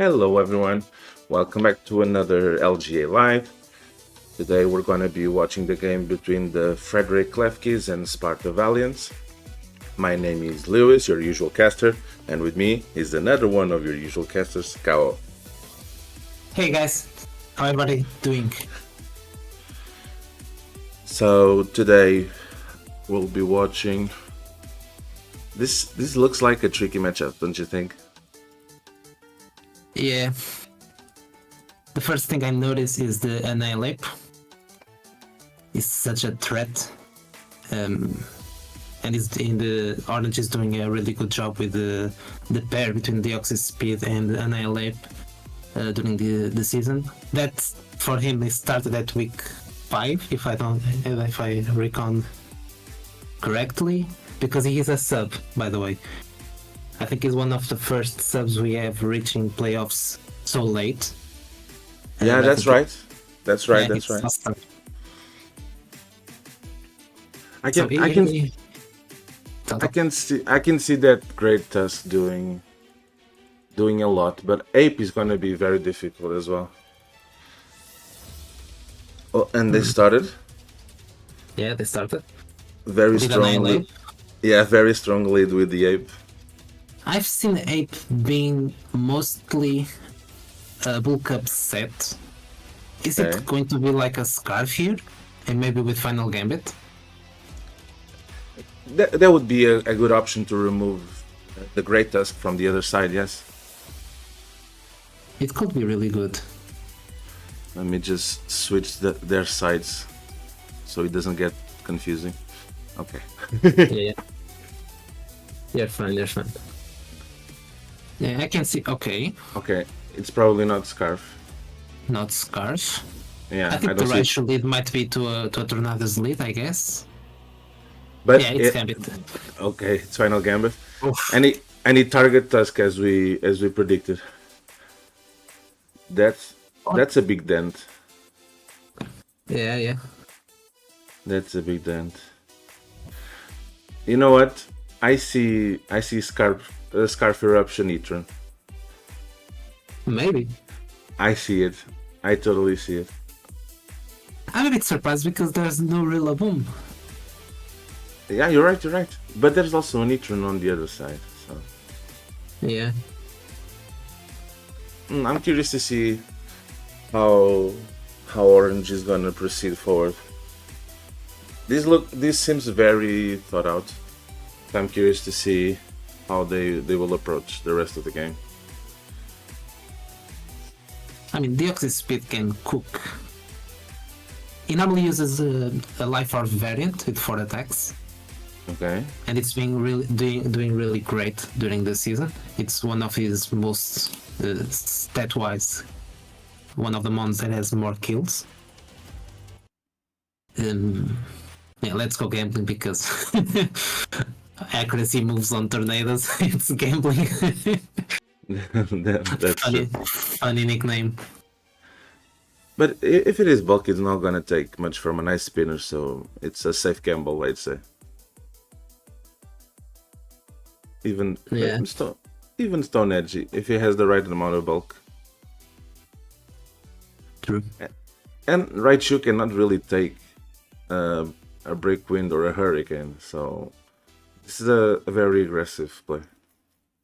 Hello everyone, welcome back to another LGA Live. Today we're going to be watching the game between the Frederick Lefkis and Sparta Valiants. My name is Lewis, your usual caster, and with me is another one of your usual casters, Kao. Hey guys, how everybody doing? So today we'll be watching... This looks like a tricky matchup, don't you think? Yeah. The first thing I notice is the Annihilate. It's such a threat. And it's in the Orange is doing a really good job with the pair between Deoxys Speed and Annihilate during the season. That for him it started at week 5, if I recall correctly, because he is a sub, by the way. I think he's one of the first subs we have reaching playoffs so late. Yeah, that's right. That's right. Yeah, that's right. Awesome. I can see that Great Tusk doing a lot, but Ape is gonna be very difficult as well. Oh, and they started. Yeah, they started. Very With strongly. Annihilate. Yeah, very strong lead with the Ape. I've seen Ape being mostly a bulk up set. Is Okay. it going to be like a Scarf here? And maybe with Final Gambit? That would be a good option to remove the Great Tusk from the other side, yes. It could be really good. Let me just switch their sides so it doesn't get confusing. Okay. Yeah. You're fine. Yeah, I can see. Okay, Okay, it's probably not Scarf. not Scarf. Yeah, I think the don't see it. right lead might be to a Tornado's lead, I guess. But Yeah, it's Gambit. okay, it's Final Gambit. Oof. Any target Tusk as we predicted. That's a big dent. Yeah. That's a big dent. You know what? I see Scarf Eruption Etron. Maybe. I see it. I totally see it. I'm a bit surprised because there's no real boom. Yeah, you're right. But there's also an Etron on the other side. So Yeah. I'm curious to see how Orange is gonna proceed forward. This seems very thought out. I'm curious to see how they will approach the rest of the game. I mean, Deoxys Speed can cook. He normally uses a Life Orb variant with 4 attacks, Okay. and it's been really doing really great during the season. It's one of his most stat-wise, one of the mons that has more kills. Yeah, let's go gambling because accuracy moves on tornadoes. It's gambling. That's funny, true. funny nickname. But if it is bulk, it's not gonna take much from a nice spinner, so it's a safe gamble, I'd say. Even Yeah. even Stone Edge, if he has the right amount of bulk. True. And Raichu cannot really take a Break Wind or a Hurricane, so this is a very aggressive play.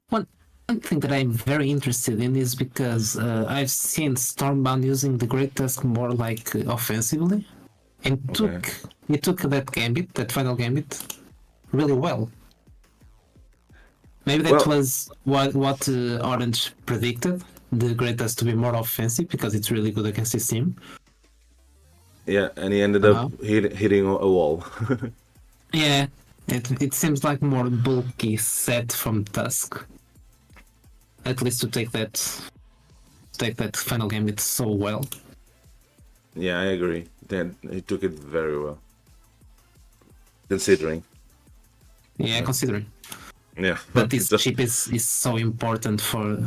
One thing that I'm very interested in is because I've seen Stormbound using the Great Tusk more like offensively, and he took that final gambit, really well. Maybe that was what Orange predicted, the Great Tusk to be more offensive because it's really good against his team. Yeah, and he ended up hitting a wall. Yeah, it seems like more bulky set from Tusk. At least to take that final gambit so well. Yeah, I agree. Then he took it very well, considering. Yeah, considering. Yeah, But this chip is so important for.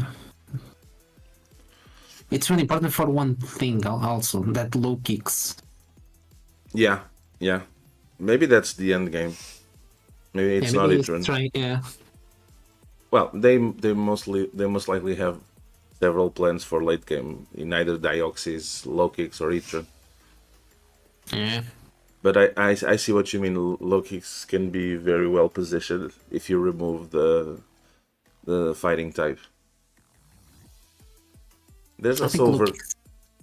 It's really important for one thing also, that low kicks. Yeah. Maybe that's the end game. Maybe it's not Etron. Yeah. Well, they most likely have several plans for late game in either Dioxys, low kicks, or Etron. Yeah. But I see what you mean. Low kicks can be very well positioned if you remove the fighting type. There's I think also look,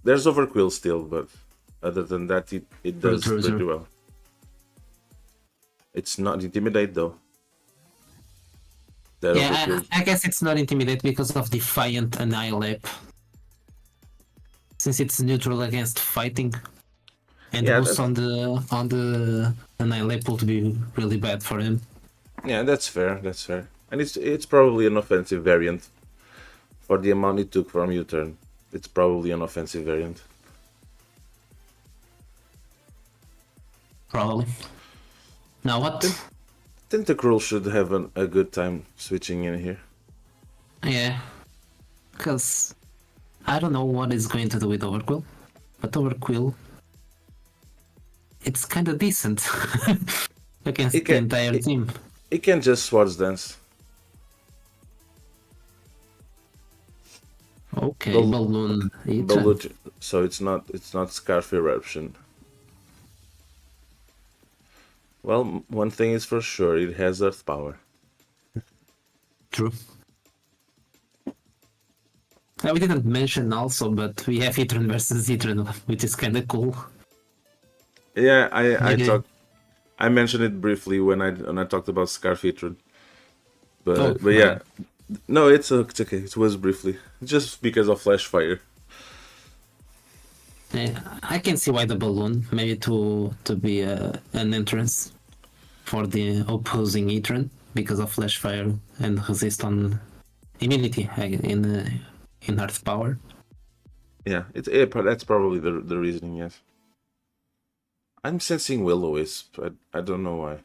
there's overquill still, but other than that, it does pretty well. It's not intimidate though. That yeah, overkill. I guess it's not intimidate because of Defiant Annihilate. Since it's neutral against fighting. And Yeah, the boost on the Annihilate will be really bad for him. Yeah, that's fair. That's fair. And it's probably an offensive variant for the amount it took from U-turn. It's probably an offensive variant. Probably. Now what? Tentacruel should have a good time switching in here. Yeah. Because I don't know what it's going to do with Overquill. But Overquill, it's kind of decent against the entire team. It can just Swords Dance. Okay, Balloon. So it's not Scarf Eruption. Well, one thing is for sure, it has Earth Power. True. We didn't mention also, but we have Etron versus Etron, which is kind of cool. Yeah, I mentioned it briefly when I talked about Scarf Etron. But yeah, no, it's okay. It was briefly just because of Flash Fire. Yeah, I can see why the balloon, maybe to be an entrance for the opposing Etron because of Flash Fire and resist on immunity in Earth Power. Yeah, that's probably the reasoning. Yes, I'm sensing Will-O-Wisp. I don't know why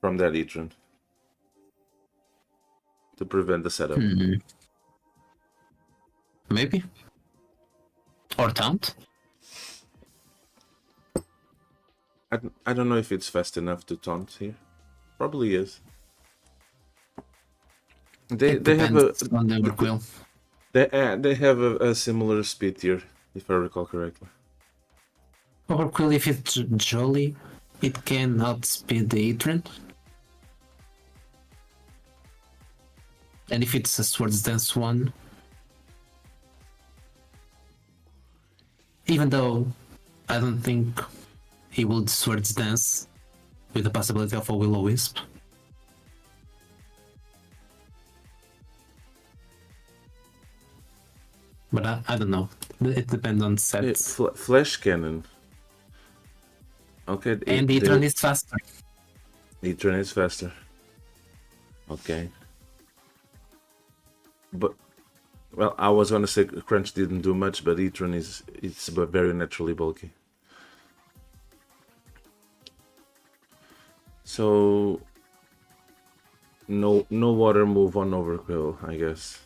from that Etron to prevent the setup. Maybe. Or Taunt? I don't know if it's fast enough to taunt here. Probably is. They have on the Overquill. They have a similar speed tier, if I recall correctly. Overquill, if it's Jolly, it can outspeed the Etron. And if it's a Swords Dance one, even though I don't think he would Swords Dance with the possibility of a Will-O-Wisp. But I don't know. It depends on sets. Flash Cannon. Okay. And Etron is faster. Etron is faster. Okay. But well, I was gonna say Crunch didn't do much, but Etron it's very naturally bulky. So no water move on Overkill, I guess.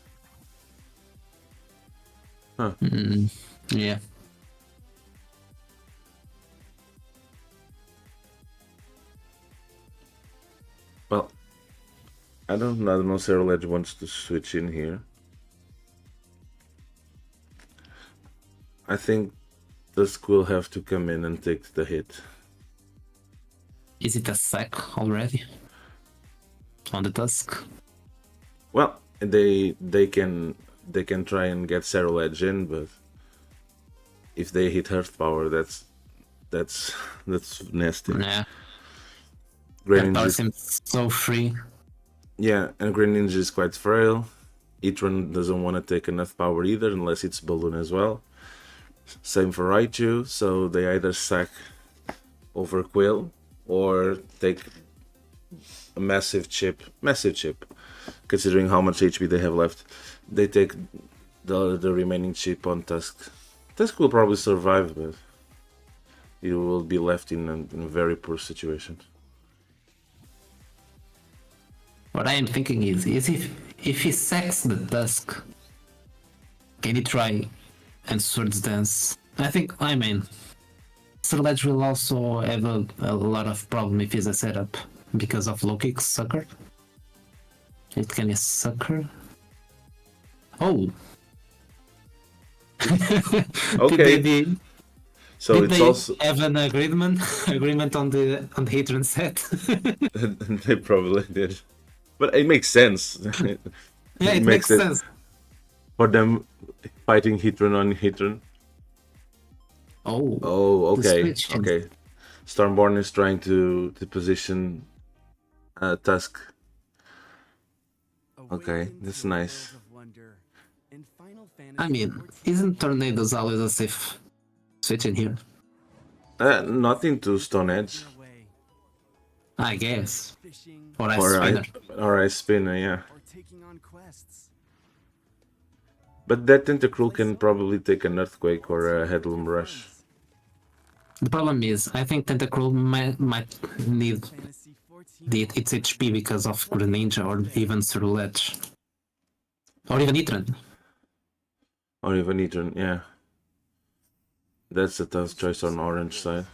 Huh. Yeah. Well, I don't know. Zero Edge wants to switch in here. I think Dusk will have to come in and take the hit. Is it a sack already? On the Dusk? Well, they can try and get Zero Edge in, but if they hit Earth Power, that's nasty. Yeah. Great Power seems so free. Yeah, and Green Ninja is quite frail. Etron doesn't want to take enough power either, unless it's Balloon as well. Same for Raichu, so they either sack Overquill or take a massive chip, considering how much HP they have left. They take the remaining chip on Tusk. Tusk will probably survive, but he will be left in a very poor situation. What I am thinking is if he sacks the Dusk, can he try and Swords Dance? I mean, Sledge will also have a lot of problem if he's a setup because of low kick sucker. It can be sucker. Oh, Did they Okay, be, so did it's they also have an agreement on the Hadron set? they probably did, but it makes sense. Yeah, It it makes makes it sense. for them fighting Hitron on Hitron. Oh, Oh, the okay, switch. okay. Stormborn is trying to position Tusk. Okay, that's nice. I mean, isn't tornadoes always a safe switch in here? Not into Stone Edge I guess. Or ice or I spinner. or I Spinner, yeah. But that Tentacruel can probably take an Earthquake or a Headloom Rush. The problem is, I think Tentacruel might need its HP because of Greninja or even Surulege. Or even Etran. Or even Etern, yeah. That's a tough choice on orange side.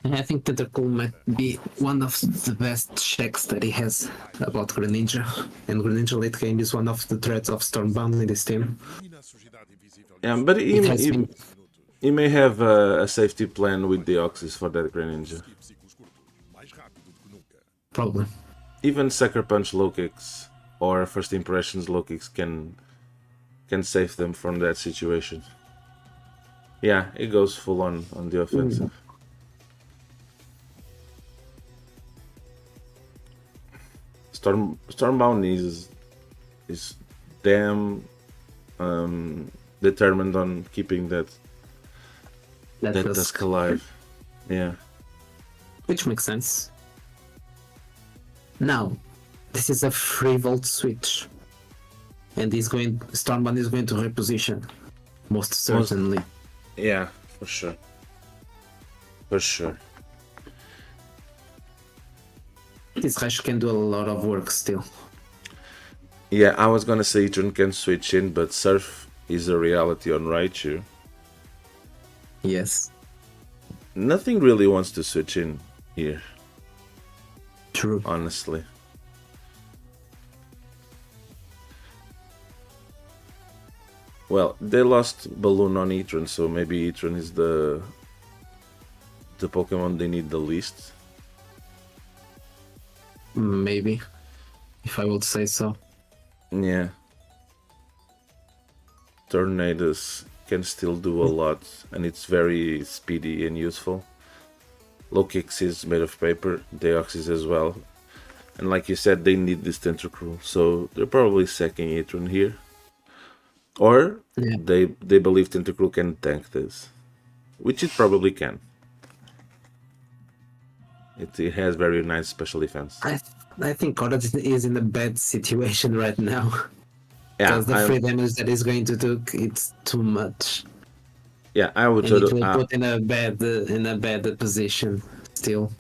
And I think Tentacruel might be one of the best checks that he has about Greninja. And Greninja late game is one of the threats of Stormbound in this team. Yeah, but It has been he may have a safety plan with Deoxys for that Greninja. problem. Even Sucker Punch low kicks or First Impressions low kicks can save them from that situation. Yeah, it goes full on the offensive. Stormbound is damn determined on keeping that Tusk alive. Yeah. Which makes sense. Now, this is a free volt switch. And Stormbound is going to reposition. Most certainly. Yeah, for sure. For sure. This Rush can do a lot of work still. Yeah, I was gonna say Etern can switch in, but Surf is a reality on Raichu. Yes. Nothing really wants to switch in here. True. Honestly. Well, they lost Balloon on Etern, so maybe Etern is the Pokemon they need the least. Maybe. If I would say so. Yeah. Tornadoes can still do a lot, and it's very speedy and useful. Low Kicks is made of paper, Deoxys as well. And like you said, they need this Tentacruel, so they're probably sacking Etron here. Or they believe Tentacruel can tank this, which it probably can. It has very nice special defense. I think Orange is in a bad situation right now. Yeah, because the free damage that he's going to do, it's too much. Yeah, I would and it will put in a bad position still.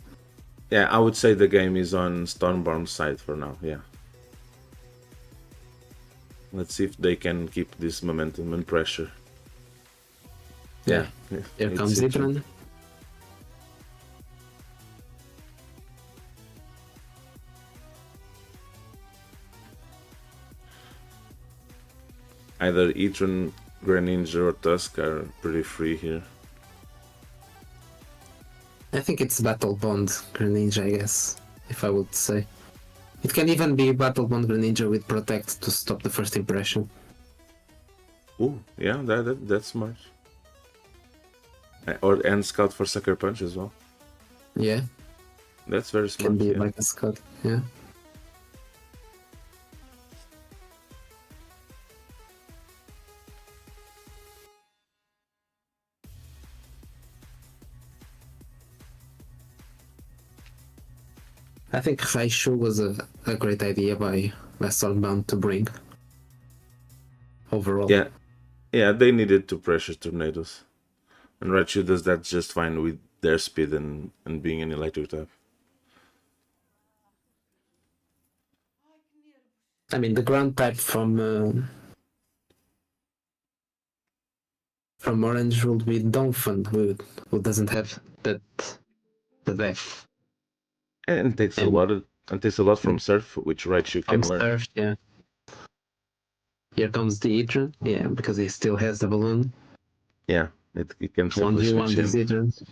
Yeah, I would say the game is on Stormbound's side for now. Yeah. Let's see if they can keep this momentum and pressure. Yeah. Here comes Etran. Either Etran, Greninja, or Tusk are pretty free here. I think it's Battle Bond Greninja, I guess, if I would say. It can even be Battle Bond Greninja with Protect to stop the first impression. Ooh, yeah, that's smart. And Scout for Sucker Punch as well. Yeah. That's very smart. Can be like a Scout, yeah. I think Raichu was a great idea by Stormbound to bring. Overall. Yeah, they needed to pressure Tornadoes. And Raichu does that just fine with their speed and being an electric type. I mean, the ground type from Orange would be Donphan, who doesn't have the depth. And takes a lot from Surf, which Raichu can learn. Surf, yeah. Here comes the Etron. Yeah, because he still has the balloon. Yeah, it can simply 1v1 switch this in. Etron.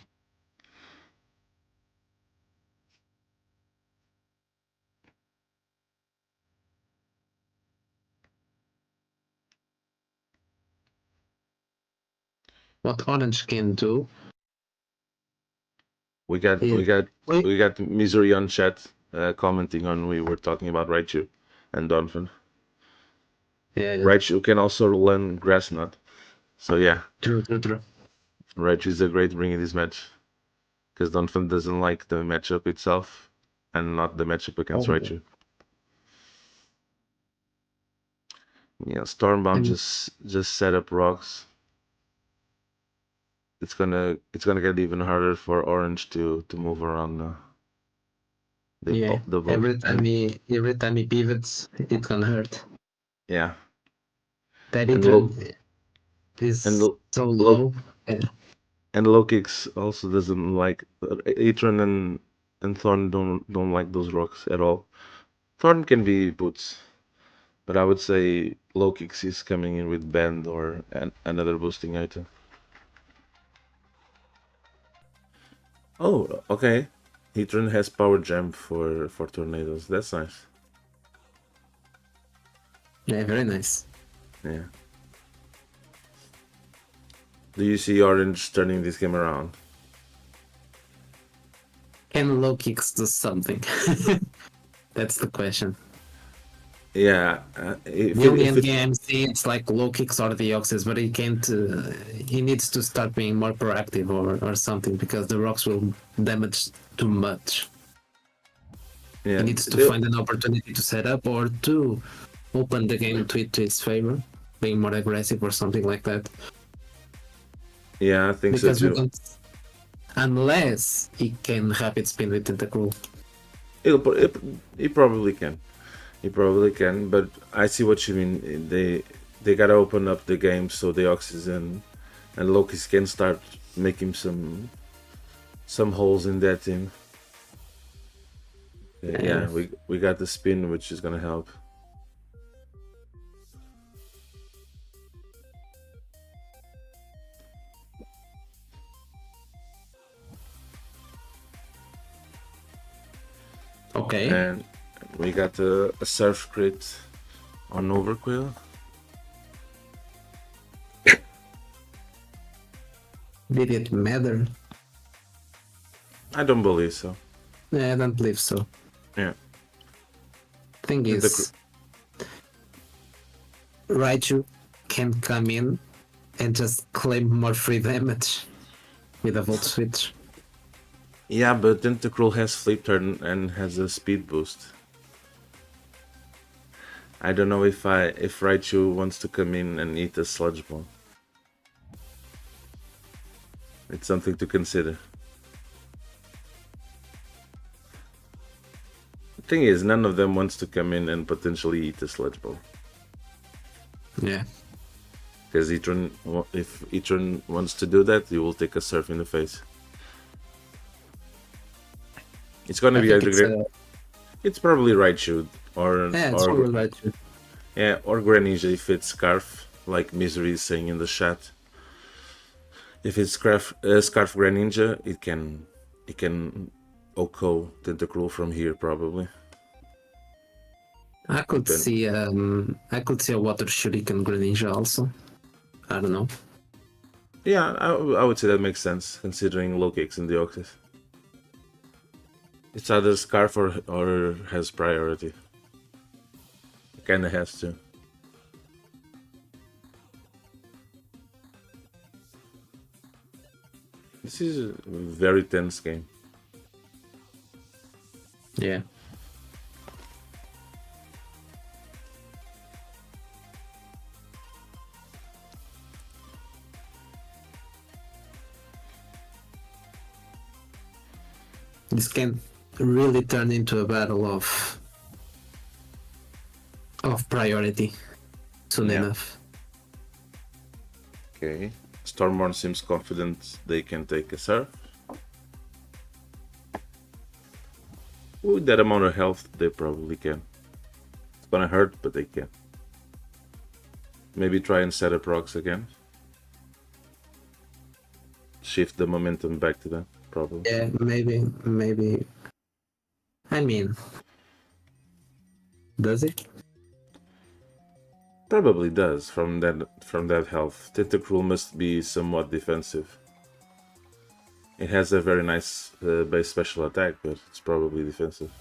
What Orange can do We got we is... got Wait. we got Misery on chat commenting on we were talking about Raichu and Donphan. Yeah, yeah. Raichu can also learn Grass Knot. So yeah, True, true, true. Raichu is a great bring in this match because Donphan doesn't like the matchup itself and not the matchup against Oh, Raichu. Yeah, Stormbound and just set up rocks. It's gonna get even harder for Orange to move around yeah, the boat. every time he pivots, it can hurt. Yeah, That and Etron and is so low low. And and low kicks also doesn't like Atron and Thorn don't like those rocks at all. Thorn can be boots, but I would say low kicks is coming in with bend or another boosting item. Oh, okay. Atron has power jump for tornadoes. That's nice. yeah, very nice. Yeah. Do you see Orange turning this game around? Can low kicks do something? That's the question. Yeah. The only end game I'm seeing it's like low kicks or the Oxys, but he can't. He needs to start being more proactive or something because the rocks will damage too much. yeah. He needs to find an opportunity to set up or to open the game to his favor, being more aggressive or something like that. Yeah, I think so Because we too. don't, unless he can rapid spin with Tentacruel. He probably can. He probably can, but I see what you mean. They gotta open up the game so the Oxys and Lokis can start making some holes in that team. Yeah, we got the spin, which is gonna help. Okay. And we got a surf crit on Overquill. Did it matter? I don't believe so. I don't believe so. Yeah. Thing is, Raichu can come in and just claim more free damage with a Volt Switch. Yeah, but Tentacruel has Flip Turn and has a speed boost. I don't know if Raichu wants to come in and eat a Sludge Bomb. It's something to consider. The thing is, none of them wants to come in and potentially eat a Sludge Bomb. Yeah. Because if Etron wants to do that, he will take a surf in the face. It's gonna be either it's probably Raichu or Raichu. Yeah, or Greninja if it's Scarf, like Misery is saying in the chat. If it's Scarf Greninja, it can Oko Tentacruel from here probably. I could see a Water Shuriken Greninja also. I don't know. Yeah, I would say that makes sense considering low kicks in the Oxys. It's either Scarf or has priority. It kinda has to. This is a very tense game. Yeah. This can really turn into a battle of priority soon enough. Okay. Stormborn seems confident they can take a surf. With that amount of health, they probably can. It's gonna hurt, but they can. Maybe try and set up rocks again. Shift the momentum back to them, probably. Yeah, maybe. I mean, does it? Probably does from that health. Tentacruel must be somewhat defensive. It has a very nice base special attack, but it's probably defensive.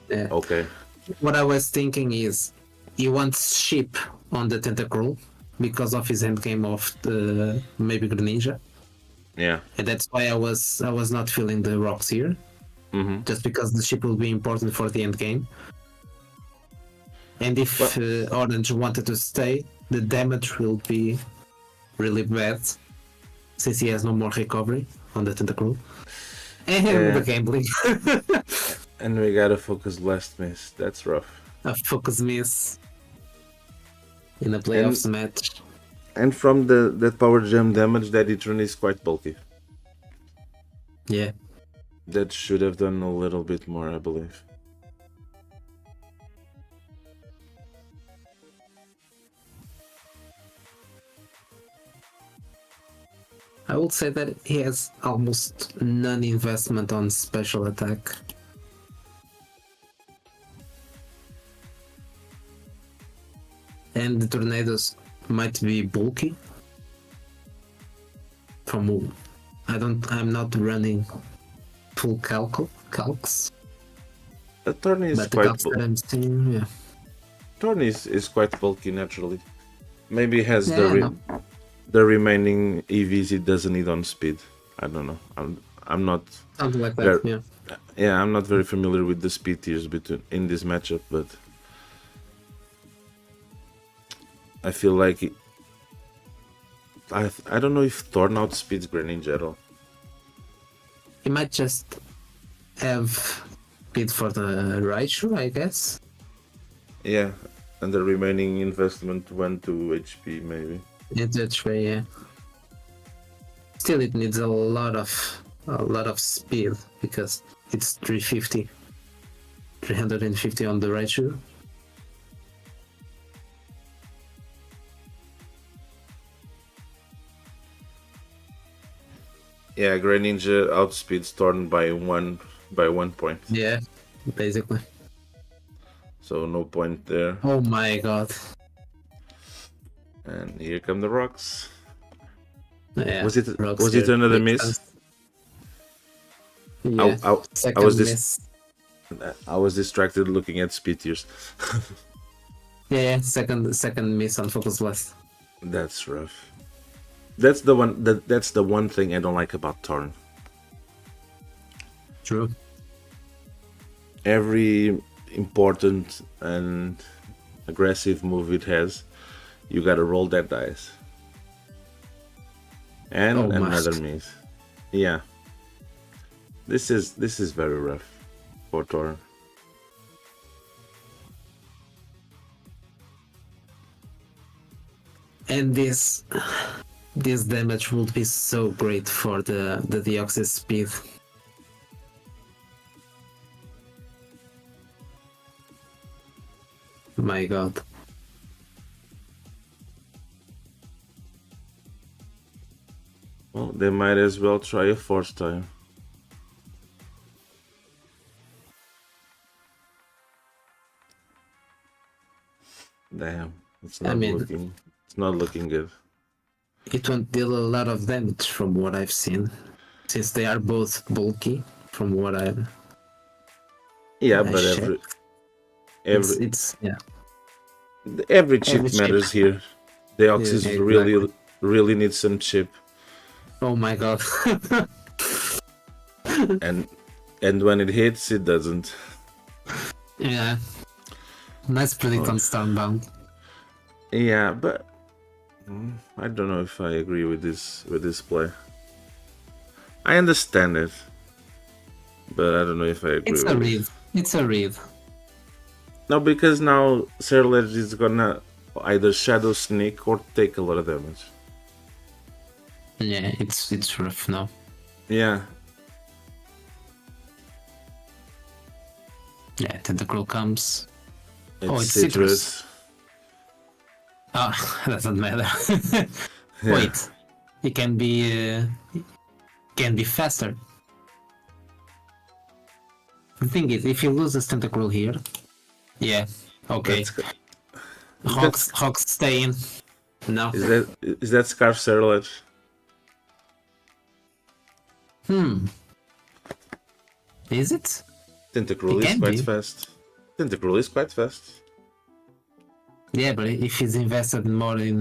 Yeah. Okay. What I was thinking is, he wants sheep on the Tentacruel because of his endgame of the maybe Greninja, Yeah. and that's why I was not feeling the rocks here, just because the sheep will be important for the endgame. And if Orange wanted to stay, the damage will be really bad since he has no more recovery on the Tentacruel. And the gambling. And we got a focus blast miss. That's rough. A focus miss in a playoffs match. And from that power gem damage, that Etern is quite bulky. Yeah. That should have done a little bit more, I believe. I would say that he has almost none investment on special attack. And the tornadoes might be bulky. I'm not running full calcs. A Torn is But the quite calcs that I'm seeing, yeah. Torn is quite bulky naturally. Maybe it has the remaining EVs it doesn't need on speed. I don't know. I'm not Something like that, yeah. Yeah, I'm not very familiar with the speed tiers in this matchup, but I feel like I don't know if Thorn outspeeds Greninja at all. He might just have speed for the Raichu, I guess. Yeah, and the remaining investment went to HP maybe. It's HP, yeah. Still, it needs a lot of speed because it's 350 on the Raichu. Yeah, Greninja outspeeds Thorn by one point. Yeah, basically. So no point there. Oh my god. And here come the rocks. Yeah, Was it another miss? Yeah, I was distracted looking at speed tiers. yeah, second miss on focus blast. That's rough. That's the one thing I don't like about Torn. True. Every important and aggressive move it has, you gotta roll that dice. And another miss. Yeah. This is very rough for Torn. And this damage would be so great for the Deoxys speed. My god. Well, they might as well try a fourth time. Damn, it's not looking good. It won't deal a lot of damage from what I've seen, since they are both bulky. From what I've but every chip matters here. Deoxys really needs some chip. Oh my god. and when it hits, it doesn't. Yeah. Nice predict on Stormbound. Yeah, but I don't know if I agree with this play. I understand it, but I don't know if I agree with it. It's a read. No, because now Terastallized is gonna either Shadow Sneak or take a lot of damage. Yeah, it's rough now. Yeah. Yeah, Tentacruel comes. It's citrus. Oh, doesn't matter. Yeah. Wait, it can be faster. The thing is, if you lose this tentacle here, yeah, okay. That's that's Hawks stay in. No. is that Scarf Cerulege? Is it? Tentacruel It is can quite be. fast. Tentacruel is quite fast. Yeah, but if he's invested more in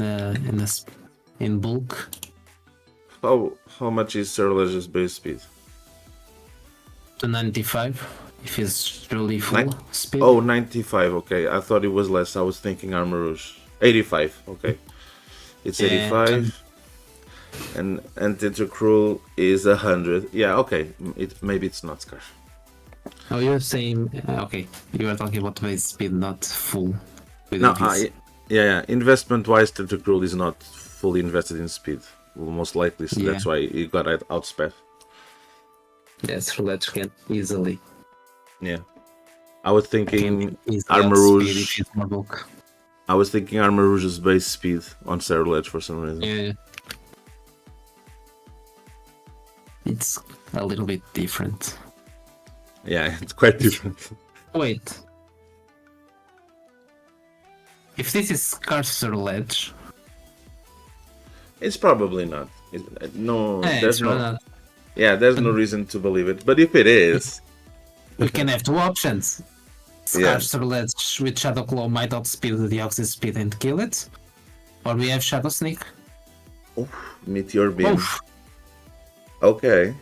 bulk, How much is Cerulege's base speed? to 95, if he's truly full Nine- speed. Oh, 95. Okay, I thought it was less. I was thinking Armor Rouge. 85. Okay, it's Yeah, 85. And Tentacruel is 100. Yeah, okay. Maybe it's not Scarf. Oh, you're saying okay. You are talking about base speed, not full. With No, EVs. yeah. Investment-wise, Tentacruel is not fully invested in speed. Well, most likely, so Yeah. that's why he got outspec. Yes, Roulette can easily. Yeah, I was thinking Easily Armor outspeed if Rouge. he's more bulk. I was thinking Armor Rouge's base speed on Cerulege for some reason. Yeah. It's a little bit different. Yeah, it's quite different. Wait. If this is Scarcer Ledge, It's probably not. No, there's it's no. not. Yeah, there's no reason to believe it. But if it is, We can have two options. Yeah. Scarcer Ledge with Shadow Claw might outspeed the Deoxys speed and kill it. Or we have Shadow Sneak. Meteor Beam. Oof. Okay.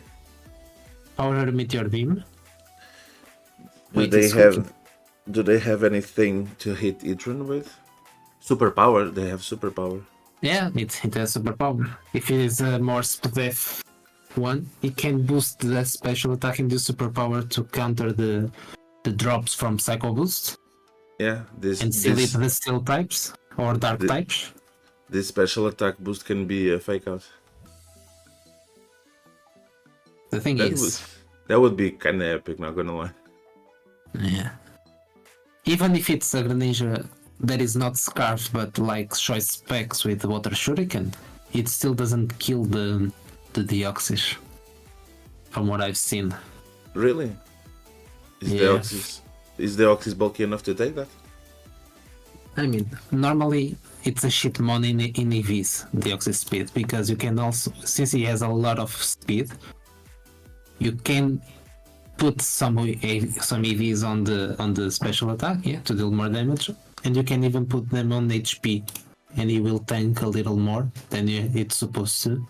Power Meteor Beam. Do Wait, they it's have? cooking. Do they have anything to hit Idrun with? Superpower. They have superpower. Yeah, it has superpower. If it is a more SPDF one, it can boost the special attack and the superpower to counter the drops from Psycho Boost Yeah. and seal it the steel types or dark the- types. This special attack boost can be a fake out. The thing That is, would be kind of epic. Not gonna lie. yeah. Even if it's a Greninja that is not Scarf but like choice specs with Water Shuriken, it still doesn't kill the Deoxys. From what I've seen. Really? Yeah. Is the Oxys bulky enough to take that? I mean, normally it's a shit mon in EVs, Deoxys speed, because you can also, since he has a lot of speed, you can put some EVs on the special attack, yeah, to deal more damage, and you can even put them on HP, and he will tank a little more than it's supposed to.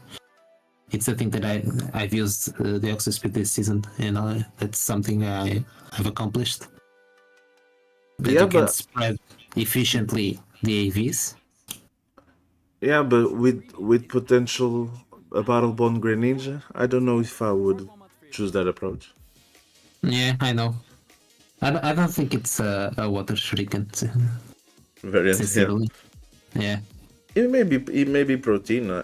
It's a thing that I've used the Oxy Speed this season, and that's something I've accomplished. That Yeah, you can but- spread efficiently the AVs. Yeah, but with potential a Battlebond Greninja, I don't know if I would choose that approach. Yeah, I know. I don't think it's a Water Shuriken, Very sincerely. Yeah, It may be protein.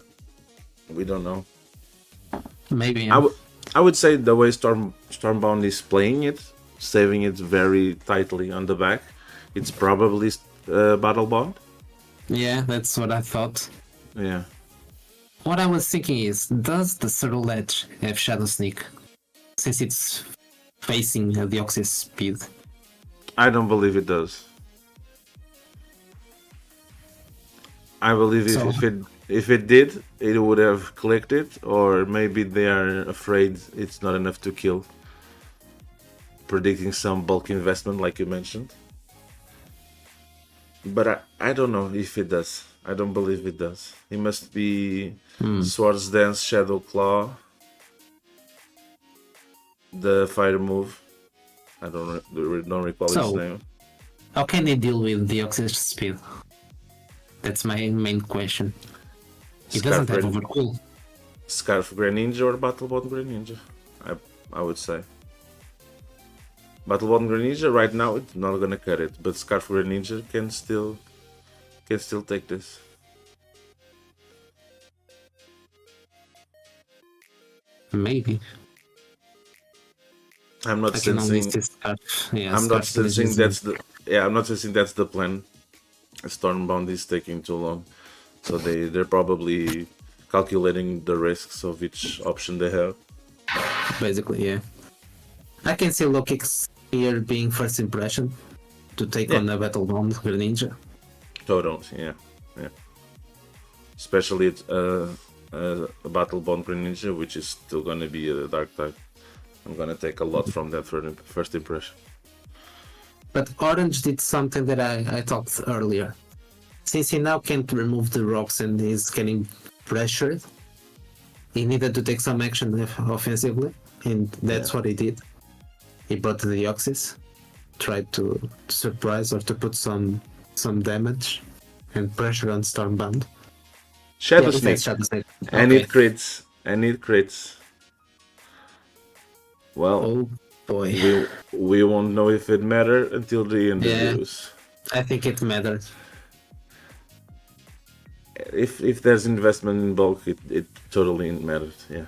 We don't know. maybe. I would say the way Stormbound is playing it, saving it very tightly on the back, it's probably Battlebond. Yeah, that's what I thought. Yeah. What I was thinking is, does the Cerulege have Shadow Sneak? Since it's facing the Oxys speed. I don't believe it does. I believe So- if it did, it would have clicked it, or maybe they are afraid it's not enough to kill. Predicting some bulk investment, like you mentioned. But I don't know if it does. I don't believe it does. It must be Swords Dance, Shadow Claw, the fire move. I don't recall its So- name. How can they deal with the Oxys speed? That's my main question. It doesn't have overcool. Scarf Greninja or Battlebond Greninja, I would say. Battlebond Greninja right now it's not gonna cut it, but Scarf Greninja can still take this. Maybe. I'm not I can only sensing. see Scarf. Yeah, I'm not Scarf sensing is- that's the. Yeah, I'm not sensing that's the plan. Stormbound is taking too long, so they're probably calculating the risks of each option they have. Basically, yeah. I can see low kicks here being first impression to take Yeah. on a Battle Bond Greninja. Total, yeah. Especially it's a Battle Bond Greninja, which is still gonna be a Dark type. I'm gonna take a lot from that first impression. But Orange did something that I talked earlier. Since he now can't remove the rocks and is getting pressured, he needed to take some action offensively, and that's what he did. He bought the Deoxys, tried to surprise or to put some damage and pressure on Stormbound. Shadow this Sneak. is Shadow Sneak. And Okay. it crits. And it crits. Well, Oh boy. we won't know if it mattered until the end of this. I think it matters. If there's investment in bulk, it totally matters, yeah.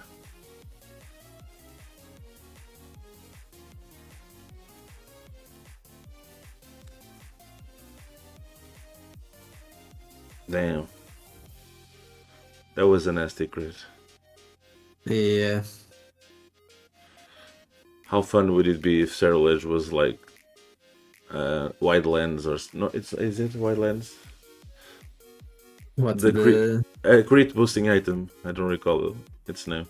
Damn. That was a nasty crit. Yeah. How fun would it be if Cerulege was like wide lens or no? Is it wide lens? What's the crit boosting item? I don't recall its name.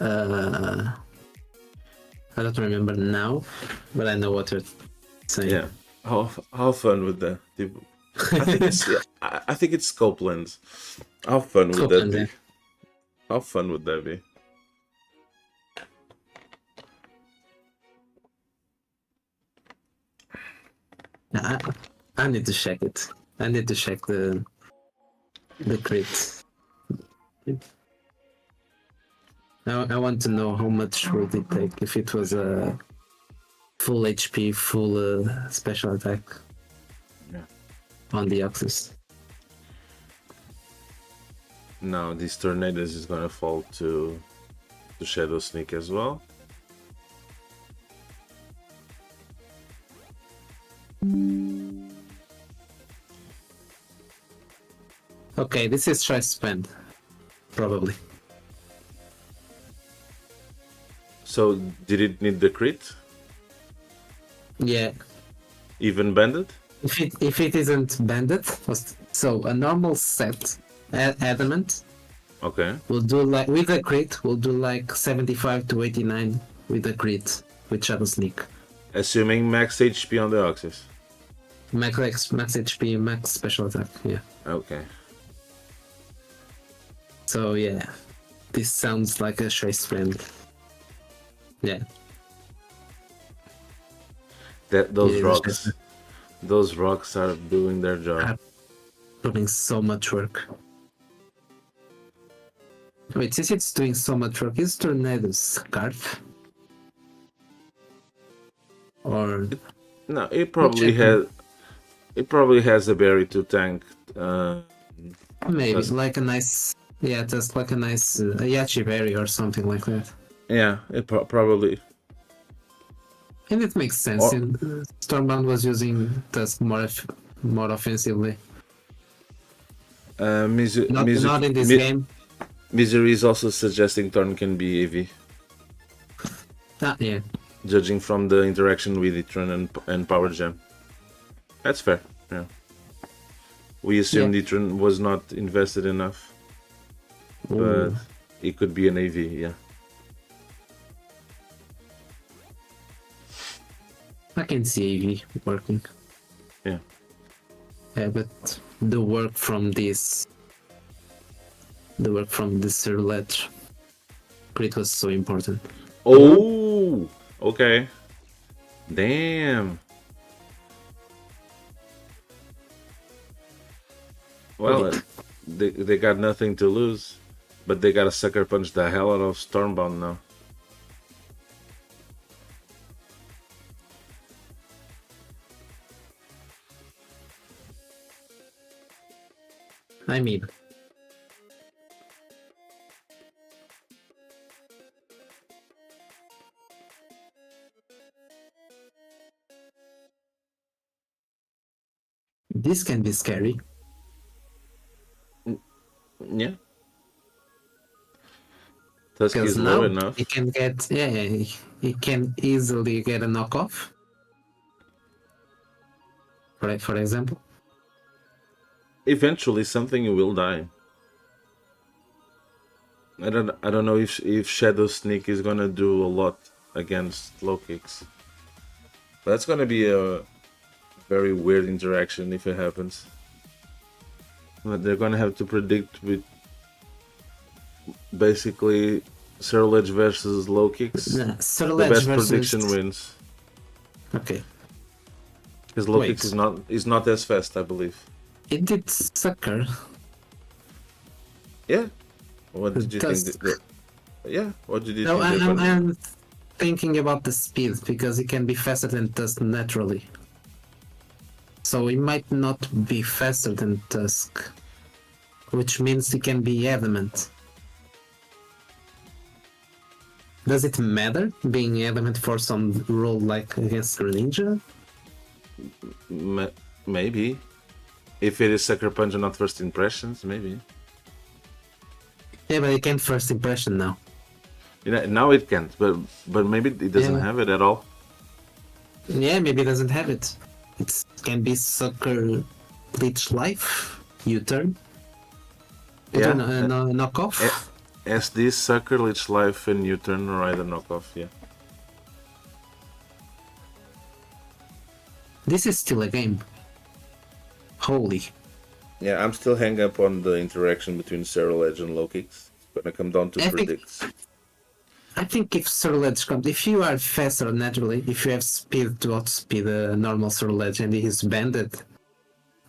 I don't remember now, but I know what you're saying. Yeah. How fun would that be? I think it's scope lens. How fun would that be? How fun would that be? I need to check it. I need to check the crit. I want to know how much would it take if it was a full HP, full special attack on the Axis. Now these tornadoes is gonna fall to Shadow Sneak as well. Okay, this is try spend, probably. So did it need the crit? Yeah. Even banded? If it isn't banded, so a normal set adamant. Okay. We'll do like with a crit. We'll do like 75 to 89 with a crit with Shadow Sneak. Assuming max HP on the Axis. Max HP, max special attack. Yeah. Okay. So yeah, this sounds like a choice spend. Yeah. Those rocks are doing their job. Putting so much work. Wait, since it's doing so much work, is Tornado's Scarf? Or no, it probably has a berry to tank. Maybe like a nice, just like a nice Yachi berry or something like that. Yeah, it probably. And it makes sense. Stormbound was using Tusk more offensively. Not in this game. Misery is also suggesting Thorn can be EV. Yeah. Judging from the interaction with Etron and Power Gem. That's fair, yeah. We assumed Etron was not invested enough. But it could be an AV, yeah. I can see AV working. Yeah. Yeah, but the work from this Cerulege crit was so important. Oh, okay. Damn. Well, they got nothing to lose, but they gotta sucker punch the hell out of Stormbound now. I mean, This can be scary. Yeah. Tusk Because is low now enough. he can get, he can easily get a knockoff. For example. Eventually, something will die. I don't know if Shadow Sneak is gonna do a lot against low kicks. That's gonna be a very weird interaction if it happens. But they're gonna have to predict with basically Surledge versus low kicks. The Surledge best versus... prediction wins. Okay. Because low kicks is not as fast, I believe. It did sucker. Yeah. What did you think? Yeah. What did you think? I'm thinking about the speed because it can be faster than Tusk naturally. So it might not be faster than Tusk, which means it can be adamant. Does it matter being adamant for some role like against Greninja? Maybe. If it is Sucker Punch and not First Impressions, maybe. Yeah, but it can't First Impression now. Now it can't, but maybe it doesn't have it at all. Yeah, maybe it doesn't have it. It can be Sucker Bleach Life, U-turn. Yeah. Knockoff. SD, Sucker, Leech Life, and U-turn or either knockoff, yeah. This is still a game. Holy. Yeah, I'm still hung up on the interaction between Surledge and low kicks. It's gonna come down to predicts. I think if Surledge comes, if you are faster naturally, if you have speed to outspeed a normal Surledge and he is banded,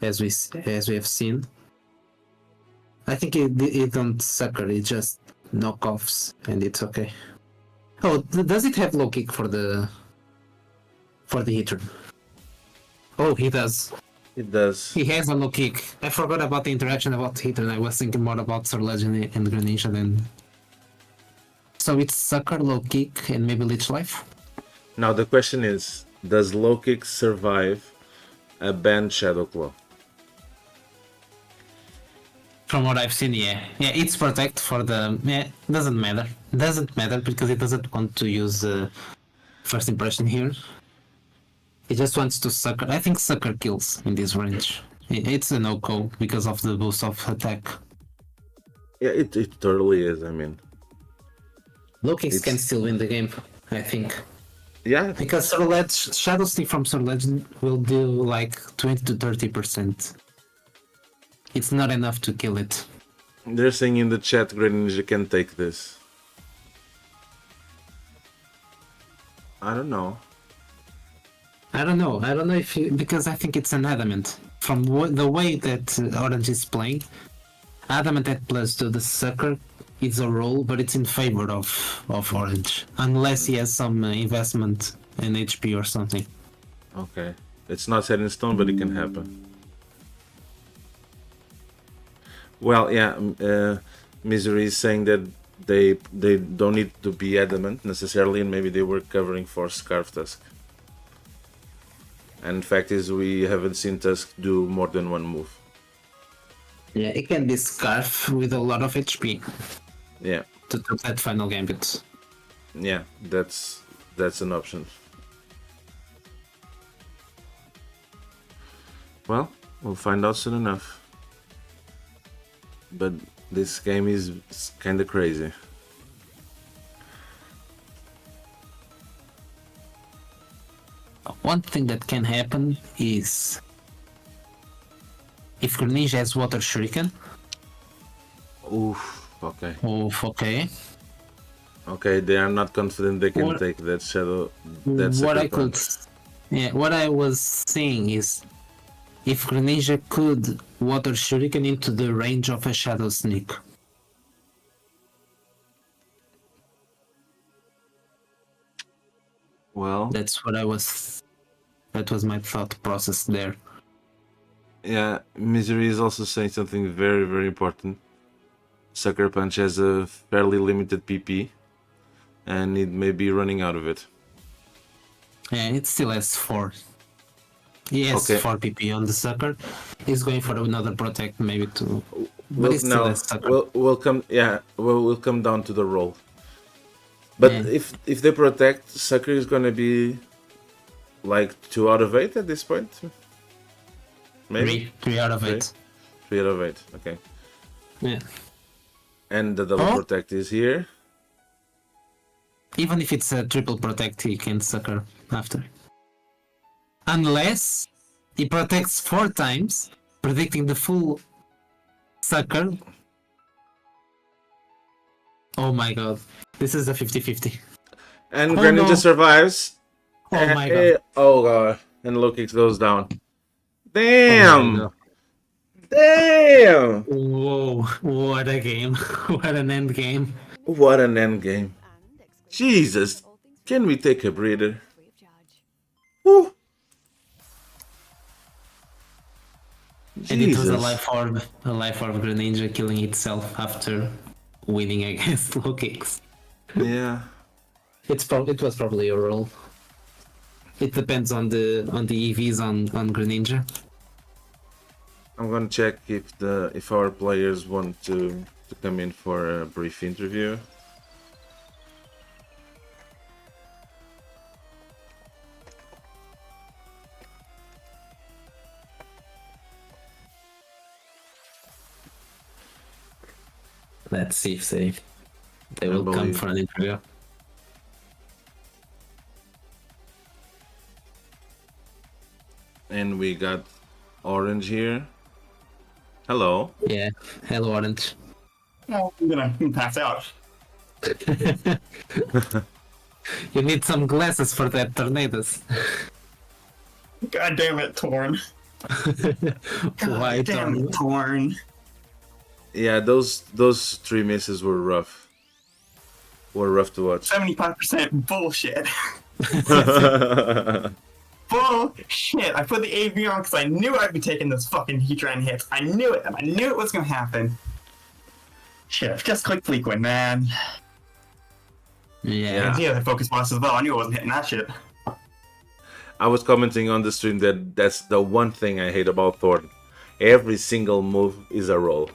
as we have seen, I think it don't sucker. It just knockoffs and it's okay. Oh, does it have low kick for the hitter? Oh, he does. It does. He has a low kick. I forgot about the interaction about hitter. I was thinking more about Surledge and Greninja than. So it's Sucker, low kick, and maybe Leech Life? Now the question is, does low kick survive a banned Shadow Claw? From what I've seen, yeah. Yeah, it's protect for the... Yeah, doesn't matter. Doesn't matter because it doesn't want to use First Impression here. It just wants to Sucker. I think Sucker kills in this range. It's a no-go because of the boost of attack. Yeah, it totally is, I mean. Low kicks can still win the game, I think. Yeah. Because Surledge, Shadow Sneak from Surledge will do like 20 to 30%. It's not enough to kill it. They're saying in the chat Greninja can take this. I don't know. I don't know if you, because I think it's an adamant. From the way that Orange is playing, adamant at +2, the Sucker is a roll, but it's in favor of Orange. Unless he has some investment in HP or something. Okay. It's not set in stone, but it can happen. Well, yeah, Misery is saying that they don't need to be adamant necessarily, and maybe they were covering for Scarf Tusk. And fact is, we haven't seen Tusk do more than one move. Yeah, it can be Scarf with a lot of HP. Yeah. To do that final gambit. Yeah, that's an option. Well, we'll find out soon enough. But this game is kind of crazy. One thing that can happen is if Greninja has Water Shuriken. Oof, okay. Oof, okay. Okay, they are not confident they can take that Shadow. What I was saying is if Greninja could Water Shuriken into the range of a Shadow Sneak. Well, that was my thought process there. Yeah, Misery is also saying something very, very important. Sucker Punch has a fairly limited PP, and it may be running out of it. Yeah, it still has 4. He has Okay. 4 PP on the sucker. He's going for another protect, maybe to. But We'll, it's still no, a sucker. we'll come. Yeah, we'll come down to the roll. But Yeah. if they protect, Sucker is gonna be like 2 out of 8 at this point. Maybe 3 out of Three? 8. 3 out of 8. Okay. Yeah. And the double Oh. protect is here. Even if it's a triple protect, he can sucker after. Unless he protects 4 times, predicting the full sucker. Oh my god. This is a 50-50. And Oh, Greninja no. survives. Oh my god. Oh god. And low kicks goes down. Oh Damn! my god. Damn! Whoa, what a game. What an end game. What an end game. Jesus. Can we take a breather? Woo! And it was Jesus. a life orb Greninja killing itself after winning against low kicks. Yeah. It was probably a roll. It depends on the EVs on Greninja. I'm gonna check if our players want to come in for a brief interview. Let's see if they will come believe- for an interview. And we got Orange here. Hello. Yeah, hello Orange. Oh, I'm gonna pass out. You need some glasses for that tornadoes. God damn it, Torn. Why Damn it, Torn. Yeah, those 3 misses were rough. Were rough to watch. 75% bullshit. Bullshit. I put the AV on because I knew I'd be taking those fucking Heatran hits. I knew it. I knew it was gonna happen. Shit, just click Fleequin, man. Yeah. Yeah, the focus boss as well. I knew I wasn't hitting that shit. I was commenting on the stream that that's the one thing I hate about Thorn. Every single move is a roll.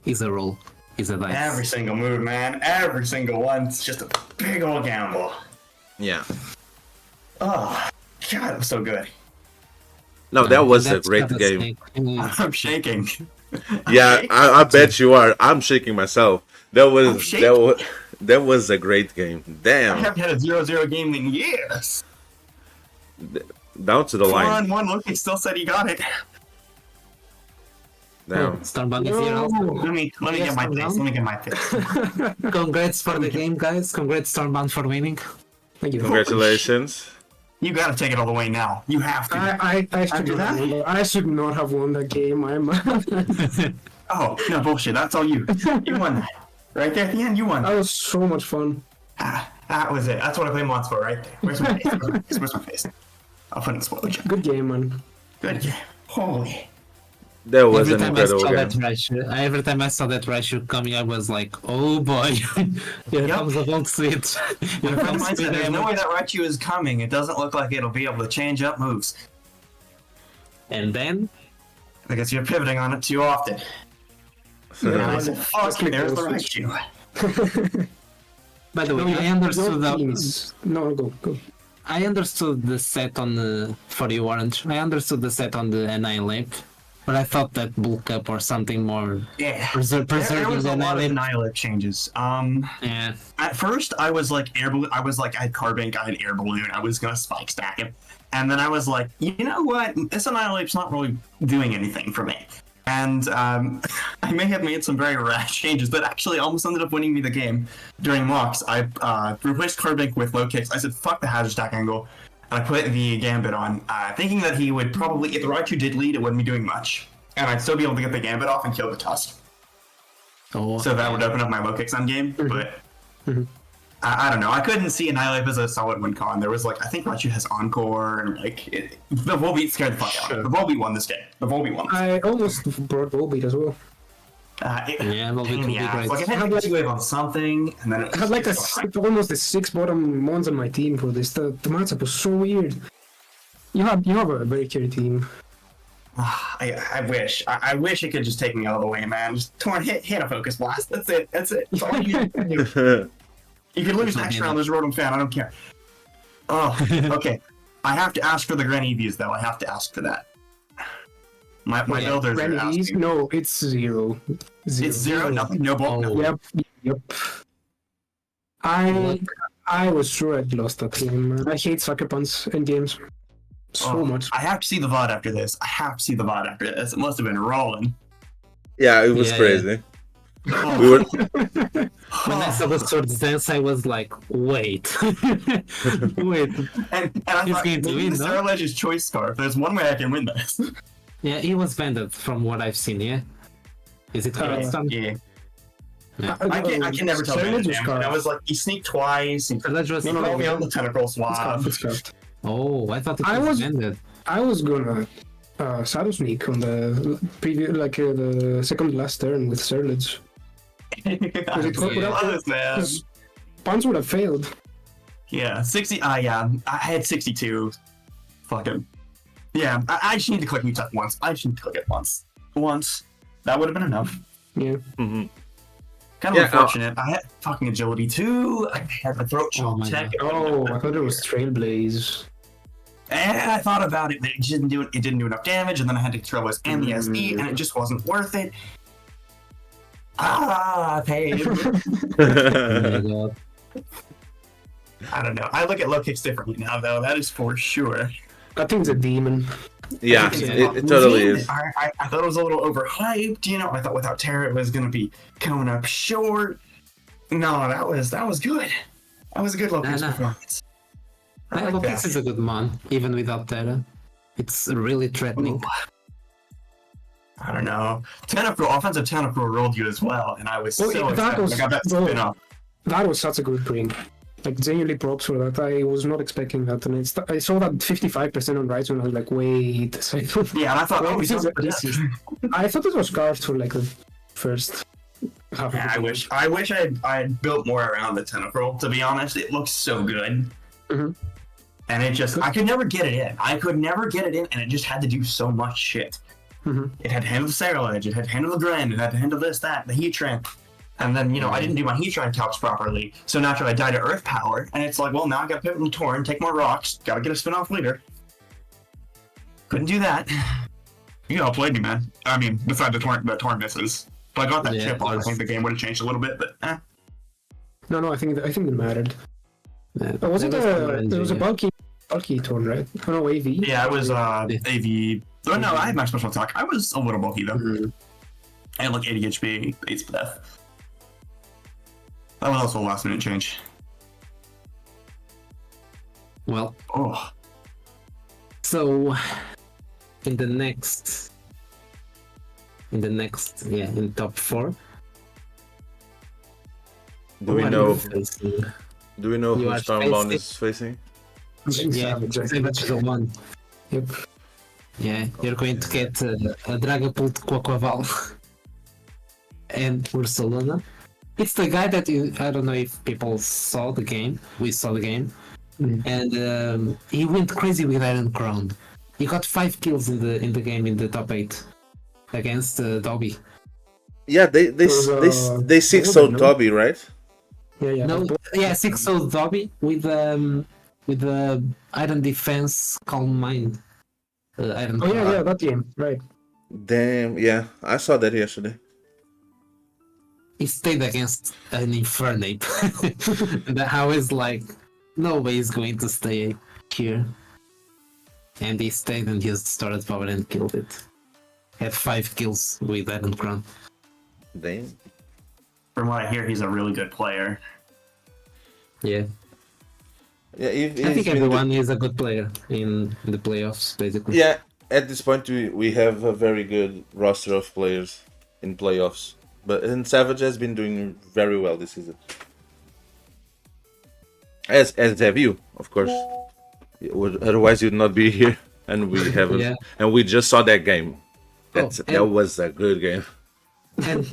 He's a roll. He's a dice. Every single move, man. Every single one. It's just a big old gamble. Yeah. Oh, God, it was so good. No, that was a That's great kinda game. snake. I'm shaking. Yeah, I bet you are. I'm shaking myself. That was shaking. that was a great game. I Damn. haven't had a 0-0 game in years. Down to the line. 4-on-1, Loki still said he got it. Down. Stormbound is here also. Let me get my face. Let me get my face. Congrats for the game, guys. Congrats Stormbound for winning. Thank you. Congratulations. You gotta take it all the way now. You have to. I should not have won that game. Oh, no bullshit. That's all you. You won that. Right there at the end, you won. That was so much fun. That was it. That's what I play mods for right there. Where's my face? Where's my face? I'll put it in spoiler chat. Good game, man. Good game. Holy. That was Every an time I incredible saw game. that Raichu, every time I saw that Raichu coming, I was like, "Oh boy, here Yep. comes the Volt Switch." Here Friend comes of mine said, there's Spinner. no way that Raichu is coming. It doesn't look like it'll be able to change up moves. And then, Because you're pivoting on it too often. And I said, fuck, there's the Raichu. by the way, No, I understood your the teams- No, go. I understood the set on the for you Orange. I understood the set on the Annihilate, but I thought that bulk up or something more Yeah. preserving There was the a lot of Annihilate. Annihilate changes. Yeah, At first, I was like I had Carbink, I had Air Balloon, I was gonna spike stack him. And then I was like, you know what? This Annihilate's not really doing anything for me. And I may have made some very rash changes that actually almost ended up winning me the game. During mocks, I replaced Carbink with low kicks. I said, fuck the hazard stack angle. And I put the Gambit on, thinking that he would probably, if the Raichu did lead, it wouldn't be doing much. And I'd still be able to get the Gambit off and kill the Tusk. oh, So that would open up my low kicks on game, but I don't know. I couldn't see Annihilate as a solid win con. There was like, I think Raichu has Encore, and like, the Volbeat scared the fuck out of me. The Volbeat won this game. The Volbeat won this game. I almost brought Volbeat as well. Yeah, Volbeat pain in would the be ass. great. Like, I had a wave on something, and then it I had like just almost the 6 bottom ones on my team for this. The matchup was so weird. You have a very carry team. I wish. I wish it could just take me all the way, man. Just Torn, hit a focus blast. That's it. That's all you need to do. You can lose next round. There's a Rotom fan. I don't care. Oh, okay. I have to ask for the Granny views, though. I have to ask for that. My builders are asking. No, it's 0. It's 0? Nothing? No ball? Oh. No. Yep. I was sure I'd lost that game. I hate sucker punts in games so much. I have to see the VOD after this. It must have been rolling. Yeah, it was crazy. Oh. We were When I saw the Swords Dance, I was like, wait. Wait. And I He's thought, going to maybe win, the no? Terastallized choice scarf. There's one way I can win this. Yeah, he was banned from what I've seen, yeah? Is it correct, Stan? Yeah. Yeah. I can never tell Terastallized the was damage. scarf. I was like, he sneaked twice. He Terastallized was threw me on the tentacle It's swap. scuffed. Oh, I thought it I was was- banned. I was gonna Shadow Sneak on the previous, the second last turn with Surlage. Man. His punch would have failed. Yeah, 60. Yeah, I had 62. Fucking. Yeah, I just need to click mute up once. Once. That would have been enough. Yeah. Mhm. Kind of unfortunate. I had fucking agility too. I had the throat chop my tech. Oh, I thought it was Trailblaze. And I thought about it, but it didn't do enough damage, and then I had to throw us and the SE, and it just wasn't worth it. Pain. Oh my god. I don't know. I look at low kicks differently now, though. That is for sure. That thing's a demon. yeah, it totally is. I thought it was a little overhyped. You know, I thought without Terra it was going to be coming up short. No, that was good. That was a good low kicks performance. I like This is a good man, even without Terra. It's really threatening. Ooh. I don't know. Offensive Tentacruel rolled you as well, and I was Oh, so yeah, that excited. was- I got that bro. spin up. That was such a good bring. Like, genuinely props for that. I was not expecting that. And I saw that 55% on rights, and I was like, wait a second. Yeah, and I thought, Well, oh, this he's is not this is- I thought it was scarved for like the first half Yeah, of the I wish I had built more around the Tentacruel, to be honest. It looks so good. Mhm. And it just, I could never get it in. And it just had to do so much shit. Mhm. It had to handle the Serralage, it had to handle the Grand, it had to handle this, that, the Heatran. And then, I didn't do my Heatran calcs properly, so naturally I died to Earth Power, and it's like, well, now I gotta pivot into Torn, take more rocks, gotta get a spin-off leader. Couldn't do that. You outplayed me, man. I mean, besides the Torn misses. If I got that Yeah, chip off, I think the game would have changed a little bit, but No, I think it mattered. Yeah, Was it there it was a bulky torn, right? Oh no, AV. yeah, it was AV. Oh, no, I had my special attack. I was a little bulky though. Mhm. I had like 80 HP, 8 speed. That was also a last minute change. Well, Oh, so in top 4. Do we who are know? you facing? Do we know You who are Stormbound facing- is facing? Yeah, Savage is the one. Yep. Yeah, you're going to get a Dragapult Quaquaval and Ursaluna. It's the guy that I don't know if people saw the game. We saw the game, and he went crazy with Iron Crown. He got 5 kills in the game in the top 8 against Dobby. Yeah, they was, 6 Golden, no? Dobby, right? Yeah. No, yeah, 6-0 Dobby with the Iron Defense Calm Mind. Iron Oh yeah, that game, right? Damn, yeah, I saw that yesterday. He stayed against an Infernape. And I was like, no way he's going to stay here. And he stayed and used Storage Power and killed it. Had 5 kills with Iron Crown. Damn. from what I hear, he's a really good player. Yeah. Yeah, I think everyone is a good player in the playoffs, basically. Yeah, at this point we have a very good roster of players in playoffs. And Savage has been doing very well this season. As have you, of course. Otherwise you'd not be here. And we haven't. Yeah. And we just saw that game. That and- was a good game. And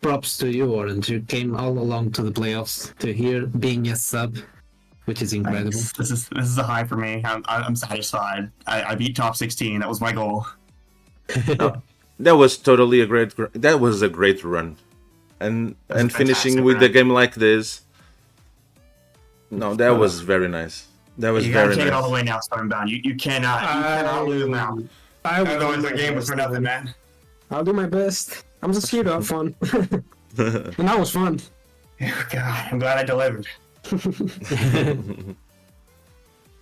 props to you, Orange. You came all along to the playoffs to here being a sub which is incredible. This is a high for me. I'm satisfied. I beat top 16. That was my goal. No, that was totally a great. That was a great run, and a finishing fantastic with the run. game like this. No, that was very nice. That was You gotta very take it all the nice. way now, Stormbound. You cannot lose now. I will Otherwise, do the my game was best, for nothing, man. I'll do my best. I'm just here to have fun. And that was fun. Oh, God, I'm glad I delivered.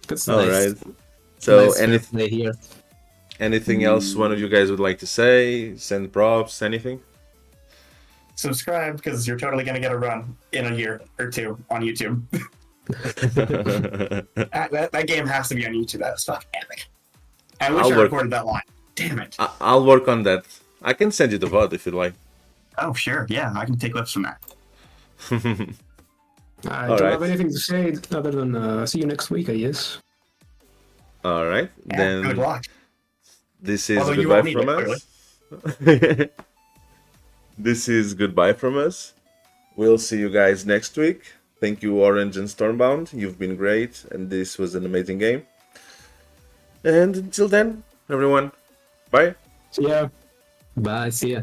That's All nice. right. So, Nice fair play here. anything else one of you guys would like to say? Send props? Anything? Subscribe because you're totally gonna get a run in a year or two on YouTube. that game has to be on YouTube. That's fucking epic. I wish I'll I work- recorded that line. Damn it. I'll work on that. I can send you the VOD if you like. Oh sure, yeah, I can take clips from that. I All don't right. have anything to say other than see you next week, I guess. All right. Yeah, Then good luck. this is Although you goodbye won't need from it, us. This is goodbye from us. We'll see you guys next week. Thank you, Orange and Stormbound. You've been great, and this was an amazing game. And until then, everyone, bye. So yeah. Bye. See ya.